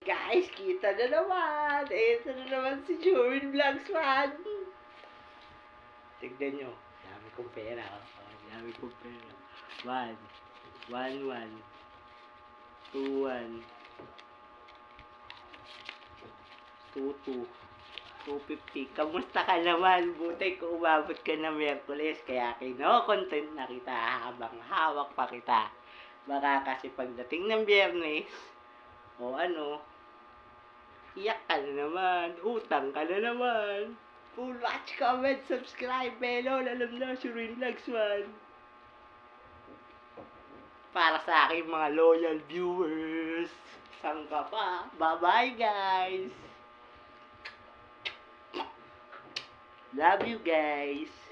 Guys, kita na naman. Ito na naman si Jorin Vlogs man. Tignan nyo. Dami kong pera. Dami kong pera. 1, 1, 1, 2, 1, 2, 2, 250. Kamusta ka naman? Buti ko umabot ka na Miyerkules. Kaya kino-content na kita habang hawak pa kita. Baka kasi pagdating ng Biyernes, o ano, iyak ka na naman, utang ka na naman. Full watch, comment, subscribe, bell, alam na, Jorin Vlogs man. Para sa aking mga loyal viewers. Saan ka pa? Bye-bye guys! Love you guys!